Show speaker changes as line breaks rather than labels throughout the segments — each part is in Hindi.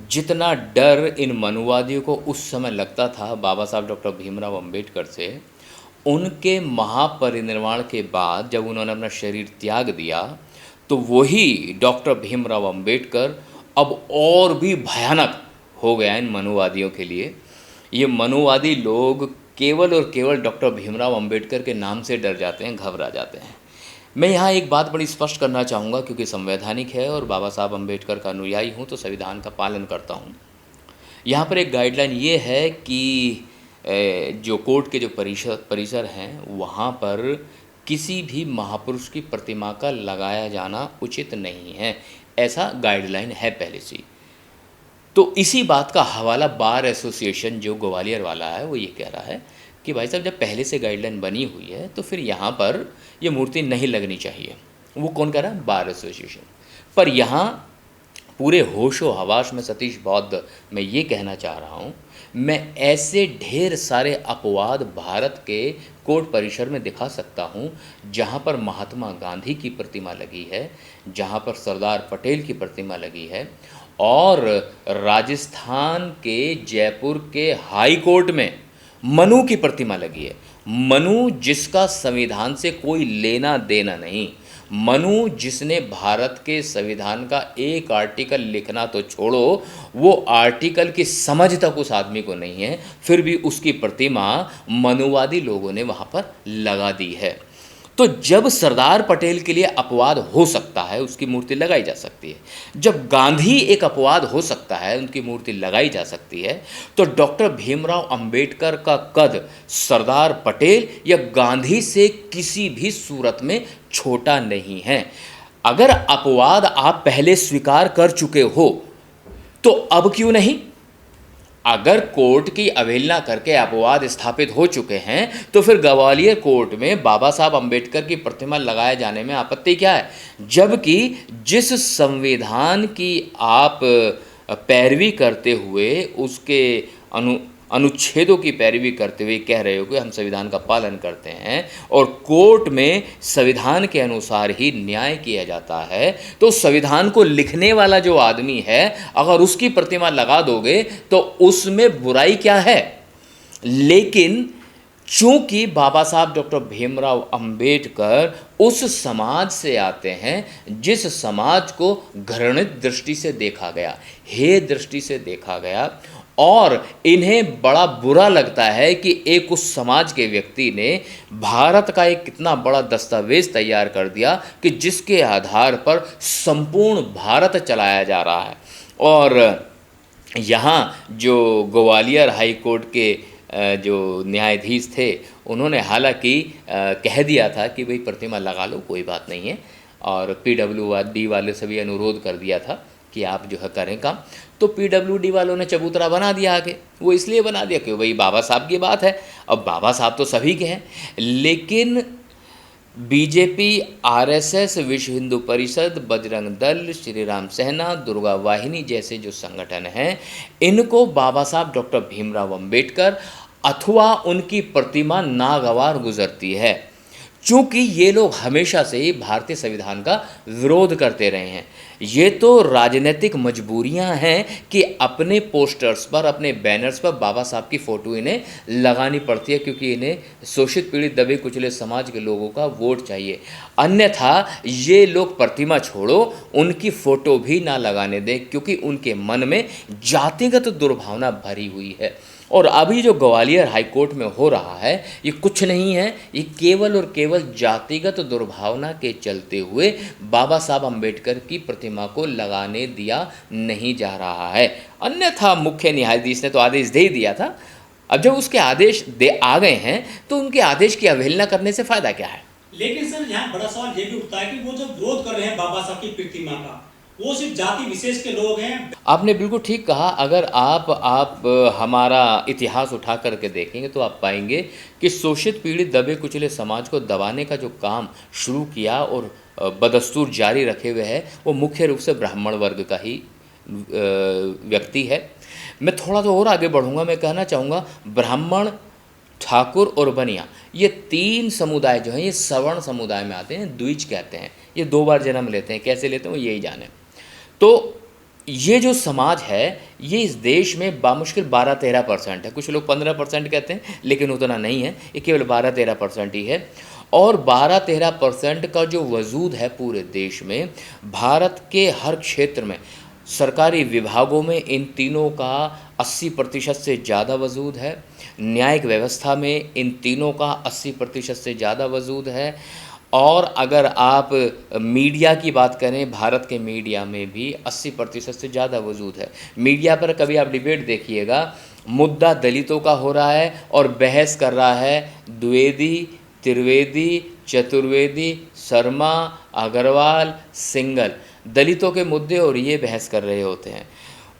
जितना डर इन मनुवादियों को उस समय लगता था बाबा साहब डॉक्टर भीमराव अंबेडकर से, उनके महापरिनिर्वाण के बाद जब उन्होंने अपना शरीर त्याग दिया, तो वही डॉक्टर भीमराव अंबेडकर अब और भी भयानक हो गया इन मनुवादियों के लिए। ये मनुवादी लोग केवल और केवल डॉक्टर भीमराव अंबेडकर के नाम से डर जाते हैं, घबरा जाते हैं। मैं यहाँ एक बात बड़ी स्पष्ट करना चाहूँगा, क्योंकि संवैधानिक है और बाबा साहब अंबेडकर का अनुयायी हूँ तो संविधान का पालन करता हूँ। यहाँ पर एक गाइडलाइन ये है कि जो कोर्ट के जो परिसर हैं वहाँ पर किसी भी महापुरुष की प्रतिमा का लगाया जाना उचित नहीं है, ऐसा गाइडलाइन है पहले से। तो इसी बात का हवाला बार एसोसिएशन जो ग्वालियर वाला है वो ये कह रहा है कि भाई साहब जब पहले से गाइडलाइन बनी हुई है तो फिर यहाँ पर ये मूर्ति नहीं लगनी चाहिए। वो कौन कह रहा है? Bar association. पर यहाँ पूरे होशो हवास में सतीश बौद्ध मैं ये कहना चाह रहा हूँ, मैं ऐसे ढेर सारे अपवाद भारत के कोर्ट परिसर में दिखा सकता हूँ जहाँ पर महात्मा गांधी की प्रतिमा लगी है, जहाँ पर सरदार पटेल की प्रतिमा लगी है, और राजस्थान के जयपुर के हाई कोर्ट में मनु की प्रतिमा लगी है। मनु जिसका संविधान से कोई लेना देना नहीं, मनु जिसने भारत के संविधान का एक आर्टिकल लिखना तो छोड़ो, वो आर्टिकल की समझ तक उस आदमी को नहीं है, फिर भी उसकी प्रतिमा मनुवादी लोगों ने वहाँ पर लगा दी है। तो जब सरदार पटेल के लिए अपवाद हो सकता है, उसकी मूर्ति लगाई जा सकती है। जब गांधी एक अपवाद हो सकता है, उनकी मूर्ति लगाई जा सकती है, तो डॉक्टर भीमराव अंबेडकर का कद सरदार पटेल या गांधी से किसी भी सूरत में छोटा नहीं है। अगर अपवाद आप पहले स्वीकार कर चुके हो तो अब क्यों नहीं? अगर कोर्ट की अवहेलना करके अपवाद स्थापित हो चुके हैं तो फिर ग्वालियर कोर्ट में बाबा साहब अंबेडकर की प्रतिमा लगाए जाने में आपत्ति क्या है? जबकि जिस संविधान की आप पैरवी करते हुए, उसके अनुच्छेदों की पैरवी करते हुए कह रहे हो कि हम संविधान का पालन करते हैं और कोर्ट में संविधान के अनुसार ही न्याय किया जाता है, तो संविधान को लिखने वाला जो आदमी है अगर उसकी प्रतिमा लगा दोगे तो उसमें बुराई क्या है? लेकिन चूंकि बाबा साहब डॉक्टर भीमराव अंबेडकर उस समाज से आते हैं जिस समाज को घृणित दृष्टि से देखा गया, हे दृष्टि से देखा गया, और इन्हें बड़ा बुरा लगता है कि एक उस समाज के व्यक्ति ने भारत का एक कितना बड़ा दस्तावेज तैयार कर दिया कि जिसके आधार पर संपूर्ण भारत चलाया जा रहा है। और यहाँ जो ग्वालियर हाई कोर्ट के जो न्यायाधीश थे, उन्होंने हालांकि कह दिया था कि भाई प्रतिमा लगा लो, कोई बात नहीं है, और PWD वाले से भी अनुरोध कर दिया था कि आप जो है करें काम। तो PWD वालों ने चबूतरा बना दिया आगे। वो इसलिए बना दिया कि भाई बाबा साहब की बात है, अब बाबा साहब तो सभी के हैं। लेकिन बीजेपी, RSS, विश्व हिंदू परिषद, बजरंग दल, श्री राम सेना, दुर्गा वाहिनी जैसे जो संगठन हैं, इनको बाबा साहब डॉक्टर भीमराव अंबेडकर अथवा उनकी प्रतिमा नागवार गुजरती है। चूँकि ये लोग हमेशा से ही भारतीय संविधान का विरोध करते रहे हैं। ये तो राजनीतिक मजबूरियां हैं कि अपने पोस्टर्स पर, अपने बैनर्स पर बाबा साहब की फ़ोटो इन्हें लगानी पड़ती है, क्योंकि इन्हें शोषित, पीड़ित, दबे कुचले समाज के लोगों का वोट चाहिए। अन्यथा ये लोग प्रतिमा छोड़ो, उनकी फ़ोटो भी ना लगाने दें, क्योंकि उनके मन में जातिगत दुर्भावना भरी हुई है। और अभी जो ग्वालियर हाई कोर्ट में हो रहा है, ये कुछ नहीं है, ये केवल और केवल जातिगत दुर्भावना के चलते हुए बाबा साहब अंबेडकर की प्रतिमा को लगाने दिया नहीं जा रहा है। अन्यथा मुख्य न्यायाधीश ने तो आदेश दे ही दिया था। अब जब उसके आदेश आ गए हैं तो उनके आदेश की अवहेलना करने से फ़ायदा क्या है?
लेकिन सर यहाँ बड़ा सवाल ये भी उठता है कि वो जो विरोध कर रहे हैं बाबा साहब की प्रतिमा का, वो सिर्फ जाति विशेष के लोग हैं।
आपने बिल्कुल ठीक कहा। अगर आप हमारा इतिहास उठा करके देखेंगे तो आप पाएंगे कि शोषित, पीड़ित, दबे कुचले समाज को दबाने का जो काम शुरू किया और बदस्तूर जारी रखे हुए है, वो मुख्य रूप से ब्राह्मण वर्ग का ही व्यक्ति है। मैं थोड़ा तो और आगे बढ़ूँगा, मैं कहना चाहूँगा ब्राह्मण, ठाकुर और बनिया, ये तीन समुदाय जो हैं ये सवर्ण समुदाय में आते हैं, द्विज कहते हैं। ये 2 बार जन्म लेते हैं, कैसे लेते हैं वो यही जाने। तो ये जो समाज है ये इस देश में बामुश्किल 12-13% है। कुछ लोग 15% कहते हैं, लेकिन उतना नहीं है, ये केवल 12-13% ही है। और 12-13% का जो वजूद है पूरे देश में, भारत के हर क्षेत्र में सरकारी विभागों में इन तीनों का 80% से ज़्यादा वजूद है। न्यायिक व्यवस्था में इन तीनों का 80% से ज़्यादा वजूद है। और अगर आप मीडिया की बात करें, भारत के मीडिया में भी 80% से ज़्यादा वजूद है। मीडिया पर कभी आप डिबेट देखिएगा, मुद्दा दलितों का हो रहा है और बहस कर रहा है द्विवेदी, त्रिवेदी, चतुर्वेदी, शर्मा, अग्रवाल, सिंघल, दलितों के मुद्दे, और ये बहस कर रहे होते हैं।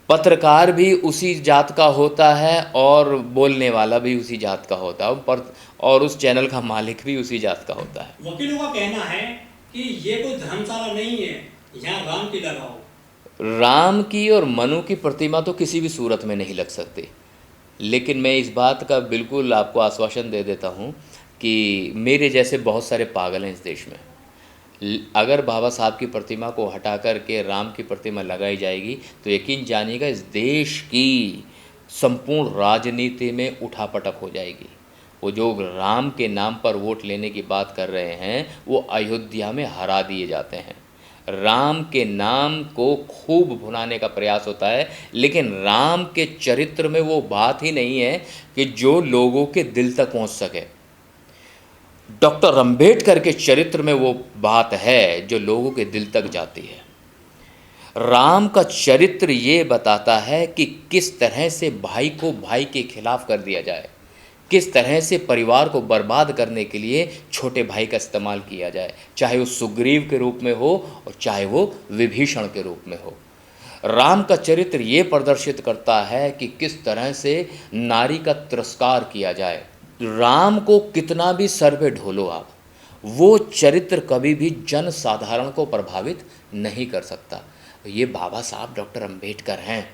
पत्रकार भी उसी जात का होता है और बोलने वाला भी उसी जात का होता है, और उस चैनल का मालिक भी उसी जात का होता है।
वकीलों का कहना है कि ये कोई धर्मशाला नहीं है, यहाँ राम की लगाओ।
राम की और मनु की प्रतिमा तो किसी भी सूरत में नहीं लग सकती, लेकिन मैं इस बात का बिल्कुल आपको आश्वासन दे देता हूँ कि मेरे जैसे बहुत सारे पागल हैं इस देश में। अगर बाबा साहब की प्रतिमा को हटा कर के राम की प्रतिमा लगाई जाएगी तो यकीन जानिएगा इस देश की संपूर्ण राजनीति में उठापटक हो जाएगी। वो जो राम के नाम पर वोट लेने की बात कर रहे हैं वो अयोध्या में हरा दिए जाते हैं। राम के नाम को खूब भुनाने का प्रयास होता है, लेकिन राम के चरित्र में वो बात ही नहीं है कि जो लोगों के दिल तक पहुंच सके। डॉक्टर अंबेडकर के चरित्र में वो बात है जो लोगों के दिल तक जाती है। राम का चरित्र ये बताता है कि किस तरह से भाई को भाई के खिलाफ कर दिया जाए, किस तरह से परिवार को बर्बाद करने के लिए छोटे भाई का इस्तेमाल किया जाए, चाहे वो सुग्रीव के रूप में हो और चाहे वो विभीषण के रूप में हो। राम का चरित्र ये प्रदर्शित करता है कि किस तरह से नारी का तिरस्कार किया जाए। राम को कितना भी सर पे ढोलो आप, वो चरित्र कभी भी जन साधारण को प्रभावित नहीं कर सकता। ये बाबा साहब डॉक्टर अंबेडकर हैं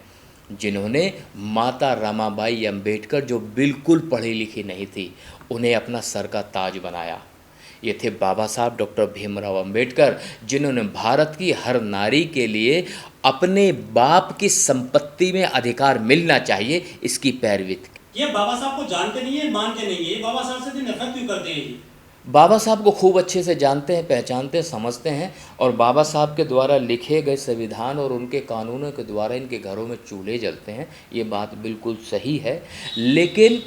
जिन्होंने माता रमाबाई अंबेडकर, जो बिल्कुल पढ़ी लिखी नहीं थी, उन्हें अपना सर का ताज बनाया। ये थे बाबा साहब डॉक्टर भीमराव अंबेडकर जिन्होंने भारत की हर नारी के लिए अपने बाप की संपत्ति में अधिकार मिलना चाहिए इसकी पैरवी की।
ये बाबा साहब को जानते नहीं है, मानते नहीं है, बाबा साहब से नफरत क्यों करते हैं ये?
बाबा साहब को खूब अच्छे से जानते हैं, पहचानते हैं, समझते हैं, और बाबा साहब के द्वारा लिखे गए संविधान और उनके कानूनों के द्वारा इनके घरों में चूल्हे जलते हैं, ये बात बिल्कुल सही है। लेकिन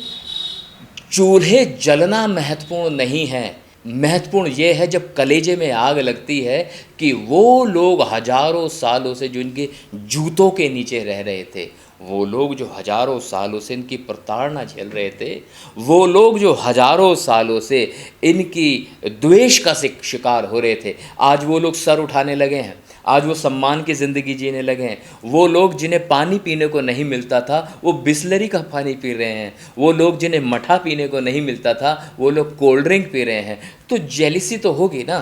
चूल्हे जलना महत्वपूर्ण नहीं है, महत्वपूर्ण ये है जब कलेजे में आग लगती है कि वो लोग हजारों सालों से जो इनके जूतों के नीचे रह रहे थे, वो लोग जो हजारों सालों से इनकी प्रताड़ना झेल रहे थे, वो लोग जो हजारों सालों से इनकी द्वेष का शिकार हो रहे थे, आज वो लोग सर उठाने लगे हैं, आज वो सम्मान की ज़िंदगी जीने लगे हैं। वो लोग जिन्हें पानी पीने को नहीं मिलता था वो बिस्लरी का पानी पी रहे हैं, वो लोग जिन्हें मठा पीने को नहीं मिलता था वो लोग कोल्ड ड्रिंक पी रहे हैं। तो जेलिसी तो होगी ना,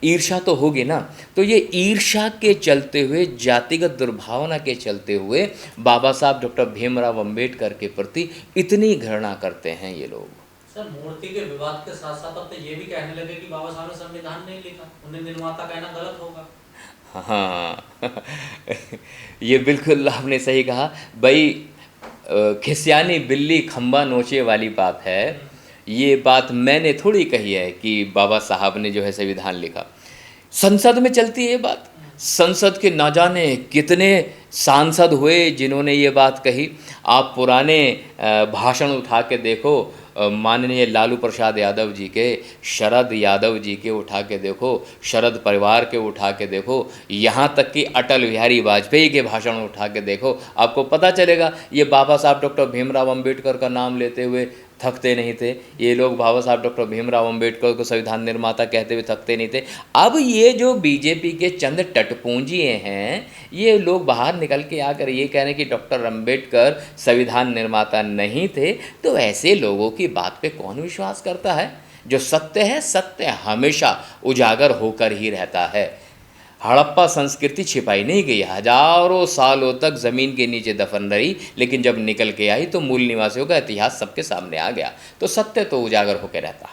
ईर्ष्या तो होगी ना। तो ये ईर्ष्या के चलते हुए, जातिगत दुर्भावना के चलते हुए बाबा साहब डॉक्टर भीमराव अंबेडकर के प्रति इतनी घृणा करते हैं ये लोग।
सर, मूर्ति के विवाद के साथ साथ अब तो ये भी कहने लगे कि बाबा साहब ने संविधान नहीं लिखा, उन्हें निर्माता कहना गलत होगा।
हाँ ये बिल्कुल आपने सही कहा भाई, खिसियानी बिल्ली खंबा नोचे वाली बात है। ये बात मैंने थोड़ी कही है कि बाबा साहब ने जो है संविधान लिखा, संसद में चलती है ये बात। संसद के ना जाने कितने सांसद हुए जिन्होंने ये बात कही। आप पुराने भाषण उठा के देखो, माननीय लालू प्रसाद यादव जी के, शरद यादव जी के उठा के देखो, शरद परिवार के उठा के देखो, यहाँ तक कि अटल बिहारी वाजपेयी के भाषण उठा के देखो, आपको पता चलेगा ये बाबा साहब डॉक्टर भीमराव अंबेडकर का नाम लेते हुए थकते नहीं थे। ये लोग बाबा साहब डॉक्टर भीमराव अंबेडकर को संविधान निर्माता कहते हुए थकते नहीं थे। अब ये जो बीजेपी के चंद टटपूंजिए हैं, ये लोग बाहर निकल के आकर ये कह रहे हैं कि डॉक्टर अंबेडकर संविधान निर्माता नहीं थे, तो ऐसे लोगों की बात पे कौन विश्वास करता है? जो सत्य है, सत्य हमेशा उजागर होकर ही रहता है। हड़प्पा संस्कृति छिपाई नहीं गई, हजारों सालों तक ज़मीन के नीचे दफन रही, लेकिन जब निकल के आई तो मूल निवासियों का इतिहास सबके सामने आ गया, तो सत्य तो उजागर होकर रहता।